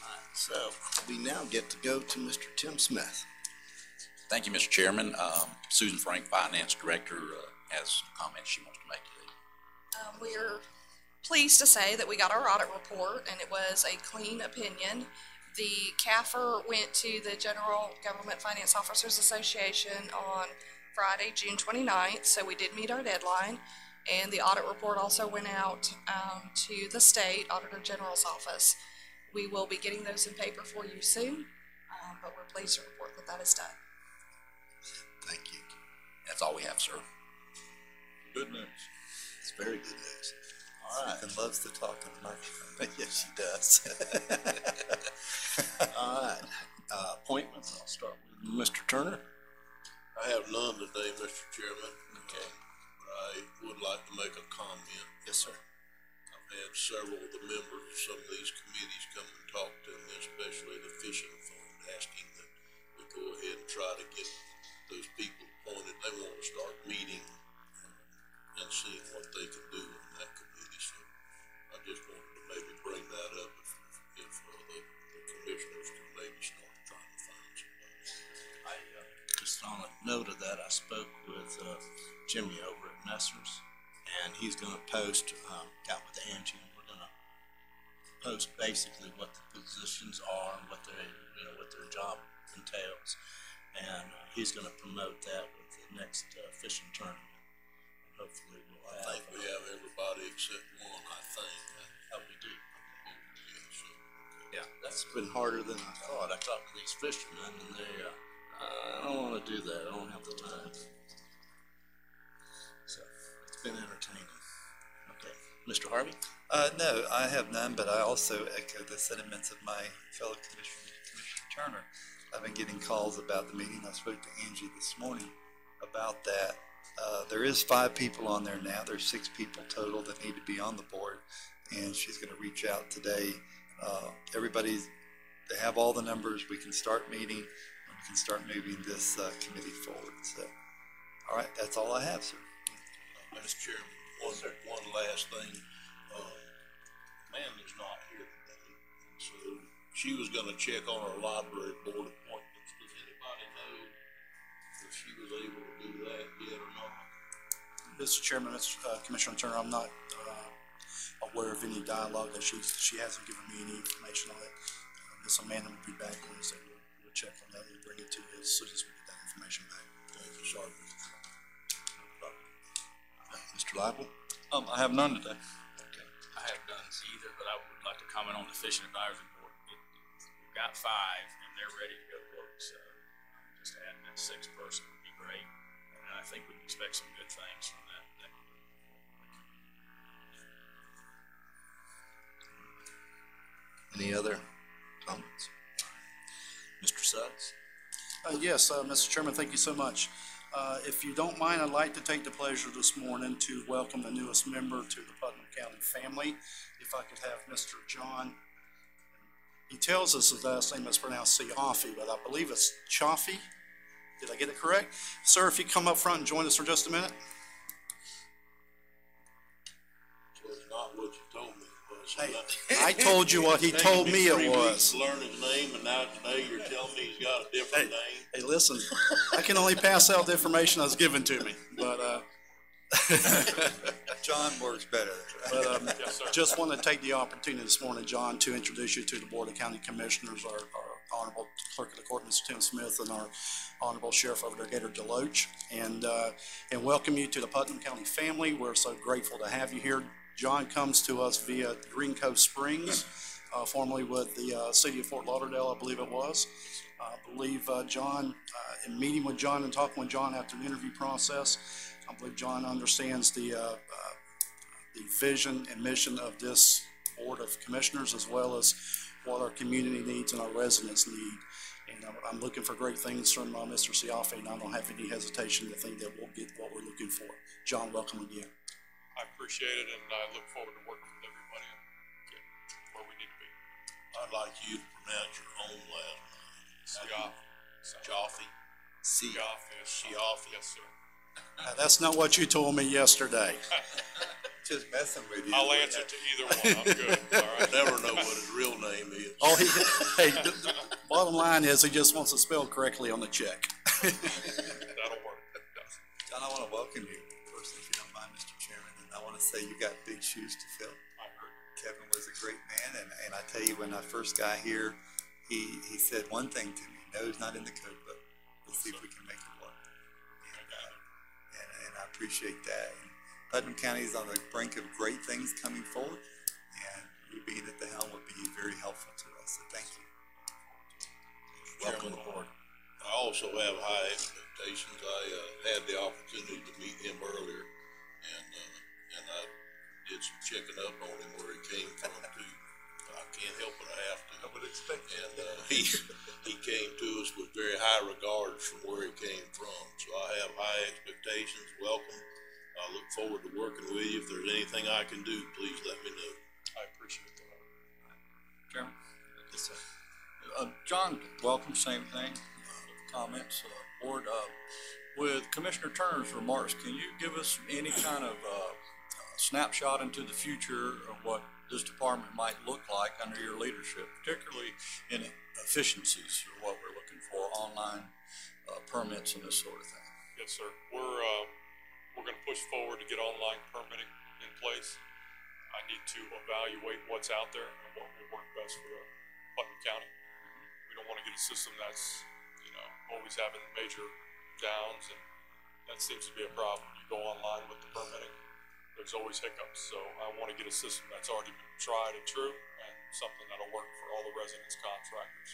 All right, so we now get to go to Mr. Tim Smith. Thank you, Mr. Chairman. Susan Frank, Finance Director, has some comments she wants to make today. We're pleased to say that we got our audit report, and it was a clean opinion. The CAFR went to the General Government Finance Officers Association on Friday, June 29th, so we did meet our deadline. And the audit report also went out to the State Auditor General's office. We will be getting those in paper for you soon, but we're pleased to report that that is done. Thank you. That's all we have, sir. Good news. It's very good news. All right. And loves to talk on the microphone. Yes, she does. All right. Appointments. I'll start with Mr. Turner. I have none today, Mr. Chairman. Okay. But I would like to make a comment. Yes, sir. I've had several of the members of some of these committees come and talk to me, especially the fishing fund, asking that we go ahead and try to get those people appointed. They want to start meeting and seeing what they can do in that committee. So I just wanted to maybe bring that up if the commissioners can maybe start trying to find somebody. Just on a note of that, I spoke with Jimmy over at Messrs, and he's going to post, got with Angie, and we're going to post basically what the positions are, what their job entails, and he's going to promote that with the next fishing tournament. And hopefully we'll have. I think we have everybody except one. I think. We do. So, yeah, that's been harder than I thought. I talked to these fishermen, and they. I don't want to do that. I don't have the time. So it's been entertaining. Okay, Mr. Harvey. No, I have none, but I also echo the sentiments of my fellow Commissioner Turner. I've been getting calls about the meeting. I spoke to Angie this morning about that. There is 5 people on there now. There's 6 people total that need to be on the board, and she's going to reach out today. They have all the numbers. We can start meeting, and we can start moving this committee forward. So, all right, that's all I have, sir. Mr. Chairman, one last thing. Amanda's not here today, so she was gonna check on our library board appointments. Does anybody know if she was able to do that yet or not? Mr. Chairman, Commissioner Turner, I'm not aware of any dialogue that she hasn't given me any information on it. Ms. Amanda will be back Wednesday. We'll check on that and bring it to you as soon as we get that information back. Thank you, Sergeant. Mr. Lible? I have none today. Okay. I have none either, but I would like to comment on the Fishing Advisory Board. We've got 5 and they're ready to go to work, so just adding that 6th person would be great. And I think we can expect some good things from that group. Any other comments? Mr. Suggs? Yes, Mr. Chairman, thank you so much. If you don't mind, I'd like to take the pleasure this morning to welcome the newest member to the Putnam County family. If I could have Mr. John, he tells us his last name is pronounced Siafi, but I believe it's Chaffee. Did I get it correct? Sir, if you come up front and join us for just a minute. So it's not what you told me. Hey, I told you what he told me it was. Learn his name, and now today you're telling me he's got a different name. Hey, listen, I can only pass out the information that's given to me, but John works better. But Yes, sir. just want to take the opportunity this morning, John, to introduce you to the Board of County Commissioners, our Honorable Clerk of the Court, Mr. Tim Smith, and our Honorable Sheriff over there, Gator Deloach, and welcome you to the Putnam County family. We're so grateful to have you here. John comes to us via Green Cove Springs, formerly with the city of Fort Lauderdale, I believe it was. I believe John, in meeting with John and talking with John after the interview process, I believe John understands the vision and mission of this Board of Commissioners, as well as what our community needs and our residents need. And I'm looking for great things from Mr. Siafi, and I don't have any hesitation to think that we'll get what we're looking for. John, welcome again. I appreciate it, and I look forward to working with everybody and get where we need to be. I'd like you to pronounce your own last name. Siafi. Siafi. Yes, sir. That's not what you told me yesterday. Just messing with you. I'll answer to either one. I'm good. All right. Never know what his real name is. Oh, hey, the bottom line is he just wants it spelled correctly on the check. That'll work. John, I want to welcome you first, if you don't mind, Mr. Chairman, and I want to say you got big shoes to fill. I heard. Kevin was a great man, and I tell you, when I first got here, he said one thing to me: "No, it's not in the code book. Let's see if we can make it work." And I appreciate that. And Putnam County is on the brink of great things coming forward, and you being at the helm would be very helpful to us. So thank you. Welcome aboard. I also have high expectations. I had the opportunity to meet him earlier, and I did some checking up on him, where he came from too. I can't help but I have to. I would expect. And he came to us with very high regards from where he came from. So I have high expectations. Welcome. I look forward to working with you. If there's anything I can do, please let me know. I appreciate that. Chairman? Yes, sir. John, welcome, same thing. Comments, board. With Commissioner Turner's remarks, can you give us any kind of snapshot into the future of what this department might look like under your leadership, particularly in efficiencies, or what we're looking for, online permits and this sort of thing? Yes, sir. We're going to push forward to get online permitting in place. I need to evaluate what's out there and what will work best for Putnam County. We don't want to get a system that's, always having major downs, and that seems to be a problem. You go online with the permitting, there's always hiccups. So I want to get a system that's already been tried and true, and something that'll work for all the residents, contractors,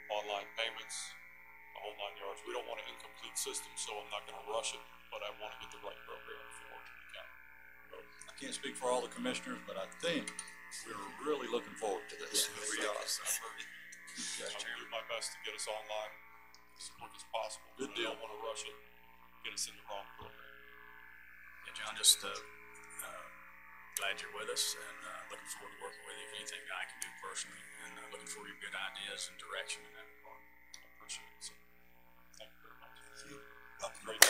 online payments, the whole 9 yards. We don't want an incomplete system, so I'm not going to rush it, but I want to get the right program for the county. can't speak for all the commissioners, but I think we're really looking forward to this. Yes, We are. I'll do my best to get us online as quick as possible. Good I deal. don't want to rush it, get us in the wrong program. Yeah, John, just glad you're with us and looking forward to working with you. If anything that I can do personally, and looking for your good ideas and direction in that regard. I appreciate it. So, thank you very much. Great.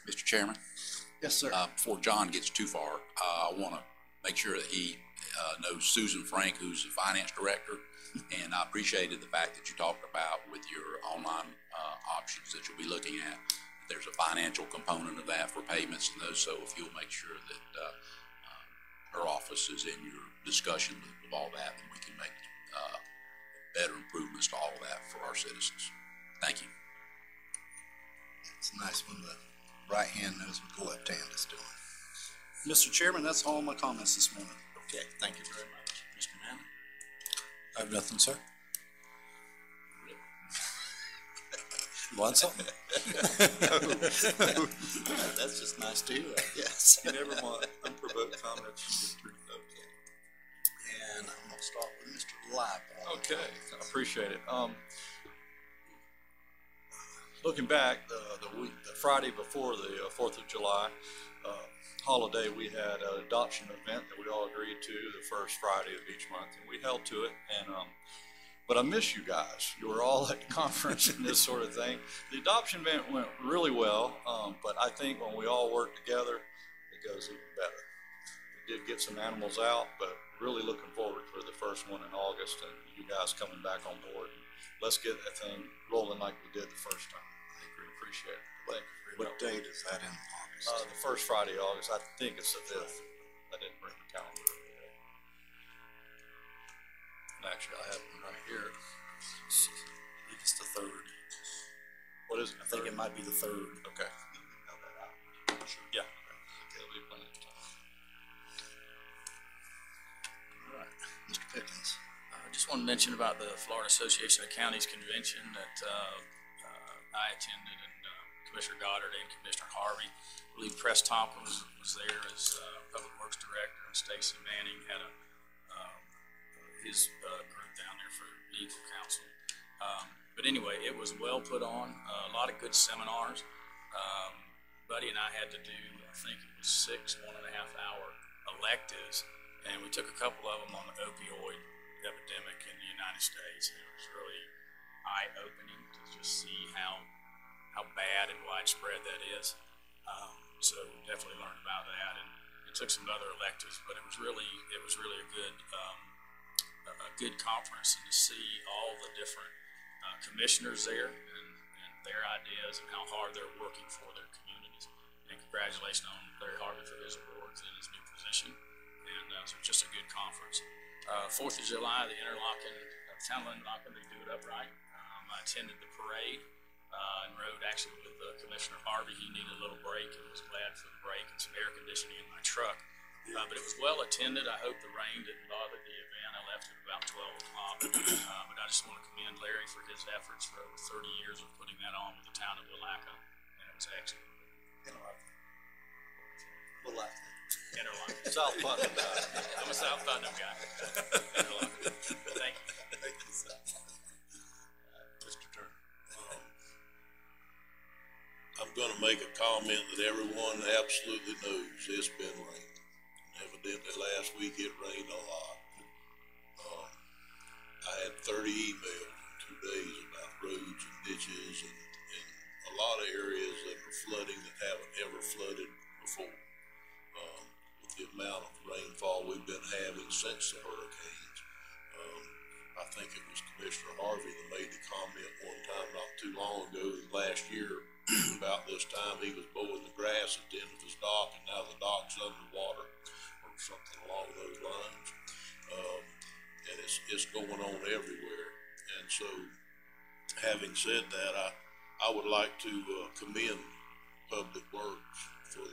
Mr. Chairman? Yes, sir. Before John gets too far, I want to make sure that he knows Susan Frank, who's the finance director, and I appreciated the fact that you talked about with your online options that you'll be looking at. There's a financial component of that for payments and those, so if you'll make sure that her office is in your discussion of all that, then we can make better improvements to all of that for our citizens. Thank you. It's nice when the right hand knows what the left hand is doing. Mr. Chairman, that's all my comments this morning. Okay, thank you very much. Mr. Manning? I have nothing, sir. You want something? That's just nice to hear, I guess. You never want unprovoked comments. And I'm gonna start with Mr. Light. Okay, I appreciate it. Looking back, the Friday before the 4th of July holiday, we had an adoption event that we all agreed to the first Friday of each month, and we held to it. And but I miss you guys. You were all at the conference and this sort of thing. The adoption event went really well, but I think when we all work together, it goes even better. We did get some animals out, but really looking forward for the first one in August and you guys coming back on board. Let's get that thing rolling like we did the first time. I think we appreciate it. Thank you for your What date is that in August? the first Friday of August. I think it's the 5th. I didn't bring the calendar today. Actually, I have one right here. I think it's the 3rd. What is it? I think it might be the 3rd. Okay. Yeah. There'll be plenty of time. All right, Mr. Pickens. I just want to mention about the Florida Association of Counties convention that I attended, and Commissioner Goddard and Commissioner Harvey. I believe Press Tompkins was there as Public Works Director, and Stacy Manning had his group down there for legal counsel. But anyway, it was well put on, a lot of good seminars. Buddy and I had to do, I think it was 6 1.5-hour electives, and we took a couple of them on the opioid epidemic in the United States, and it was really eye-opening to just see how bad and widespread that is. So we definitely learned about that, and it took some other electives, but it was really a good conference, and to see all the different commissioners there and their ideas and how hard they're working for their communities. And congratulations on Larry Harvey for his awards in his new position. And so just a good conference. 4th of July, the Interlochen, Town of Interlochen, they do it upright. I attended the parade and rode actually with Commissioner Harvey. He needed a little break and was glad for the break and some air conditioning in my truck. But it was well attended. I hope the rain didn't bother the event. I left at about 12 o'clock. But I just want to commend Larry for his efforts for over 30 years of putting that on with the town of Willaca. And it was excellent. Interlochen. South Putnam. I'm a South Putnam guy. Interlochen. Thank you. Thank you, sir. Mr. Turner. I'm going to make a comment that everyone absolutely knows. It's been raining. Evidently last week it rained a lot. I had 30 emails in 2 days about roads and ditches and a lot of areas that are flooding that haven't ever flooded before. With the amount of rainfall we've been having since the hurricanes. I think it was Commissioner Harvey that made the comment one time not too long ago, last year, about this time he was mowing the grass at the end of his dock, and now the dock's underwater or something along those lines. And it's going on everywhere. And so, having said that, I would like to commend Public Works for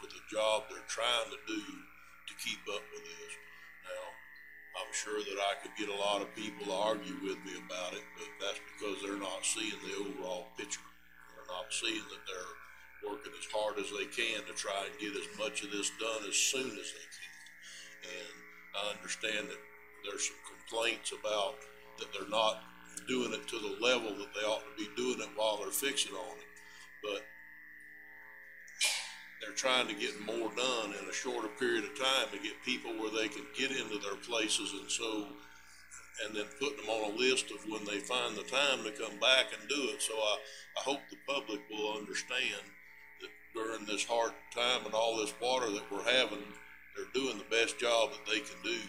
the job they're trying to do to keep up with this. Now, I'm sure that I could get a lot of people to argue with me about it, but that's because they're not seeing the overall picture. They're not seeing that they're working as hard as they can to try and get as much of this done as soon as they can. And I understand that there's some complaints about that they're not doing it to the level that they ought to be doing it while they're fixing on it. But they're trying to get more done in a shorter period of time to get people where they can get into their places, and then putting them on a list of when they find the time to come back and do it. So I hope the public will understand that during this hard time and all this water that we're having, they're doing the best job that they can do.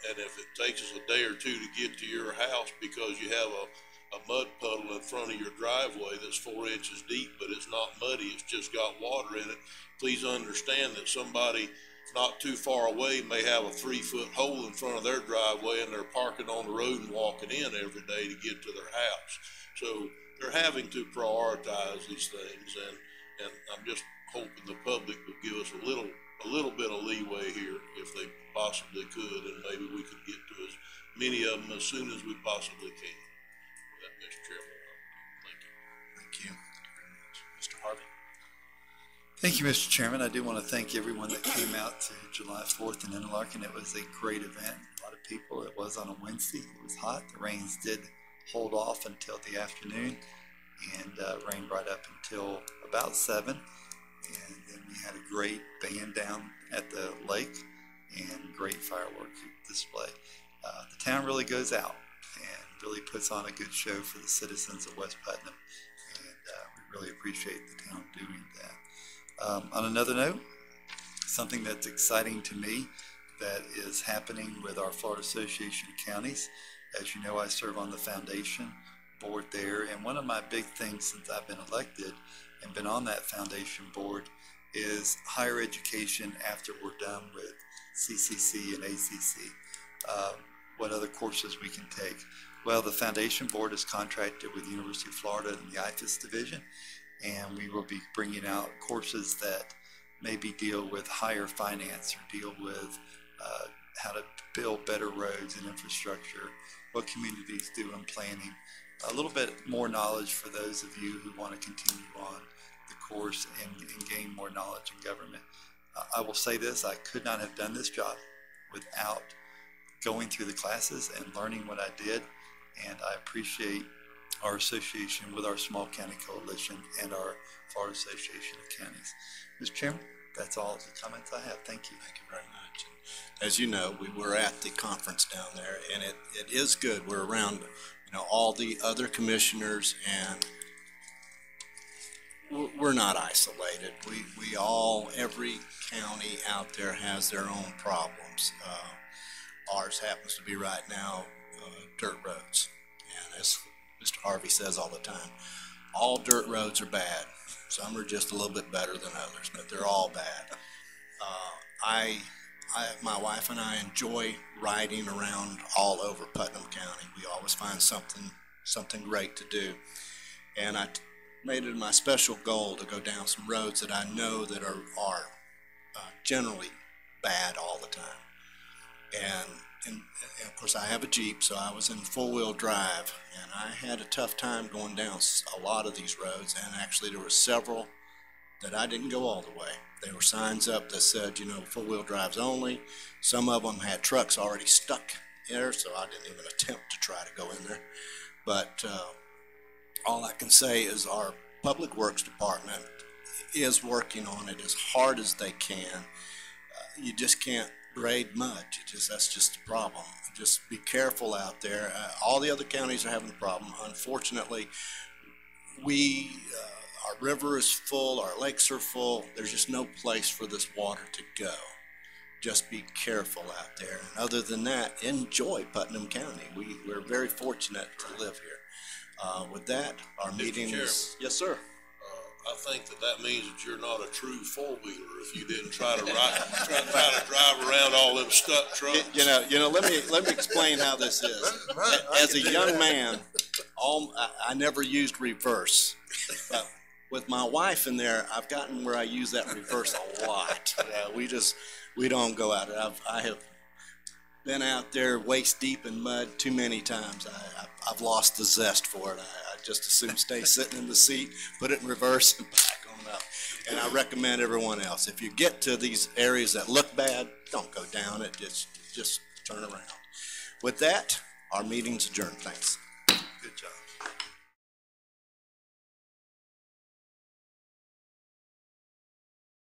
And if it takes us a day or two to get to your house because you have a mud puddle in front of your driveway that's 4 inches deep, but it's not muddy, it's just got water in it, please understand that somebody not too far away may have a 3-foot hole in front of their driveway, and they're parking on the road and walking in every day to get to their house. So they're having to prioritize these things, and I'm just hoping the public will give us a little bit of leeway here if they possibly could, and maybe we could get to as many of them as soon as we possibly can. With that, Mr. Chairman, thank you. Thank you. Thank you very much. Mr. Harvey. Thank you, Mr. Chairman. I do want to thank everyone that came out to July 4th in Interlaken. It was a great event. A lot of people. It was on a Wednesday. It was hot. The rains did hold off until the afternoon, and rained right up until about 7. And then we had a great band down at the lake and great fireworks display. The town really goes out and really puts on a good show for the citizens of West Putnam, and we really appreciate the town doing that. On another note, something that's exciting to me that is happening with our Florida Association of Counties. As you know, I serve on the foundation board there, and one of my big things since I've been elected and been on that foundation board is higher education after we're done with CCC and ACC. What other courses we can take? Well, the foundation board is contracted with the University of Florida and the IFAS division, and we will be bringing out courses that maybe deal with higher finance or deal with how to build better roads and infrastructure, what communities do in planning. A little bit more knowledge for those of you who want to continue on the course and gain more knowledge in government. I will say this, I could not have done this job without going through the classes and learning what I did, and I appreciate our association with our Small County Coalition and our Florida Association of Counties. Mr. Chairman, that's all the comments I have. Thank you. Thank you very much. And as you know, we were at the conference down there, and it is good. We're around, all the other commissioners, and we're not isolated. We all, every county out there has their own problems. Ours happens to be right now dirt roads, and as Mr. Harvey says all the time, all dirt roads are bad. Some are just a little bit better than others, but they're all bad. My wife and I enjoy riding around all over Putnam County. We always find something great to do, and I made it my special goal to go down some roads that I know that are generally bad all the time. And of course, I have a Jeep, so I was in full-wheel drive, and I had a tough time going down a lot of these roads, and actually there were several that I didn't go all the way. There were signs up that said, full-wheel drives only. Some of them had trucks already stuck there, so I didn't even attempt to try to go in there. But all I can say is our Public Works Department is working on it as hard as they can. You just can't grade mud. That's just the problem. Just be careful out there. All the other counties are having a problem. Unfortunately, our river is full, our lakes are full. There's just no place for this water to go. Just be careful out there. And other than that, enjoy Putnam County. We're very fortunate to live here. With that, our meeting is... Yes, sir. I think that means that you're not a true four-wheeler if you didn't try to drive around all them stuck trucks. Let me explain how this is. As a young man, I never used reverse. With my wife in there, I've gotten where I use that reverse a lot. We don't go out. I have been out there waist deep in mud too many times. I've lost the zest for it. I just as soon stay sitting in the seat, put it in reverse, and back on And I recommend everyone else, if you get to these areas that look bad, don't go down it, just turn around. With that, our meeting's adjourned. Thanks.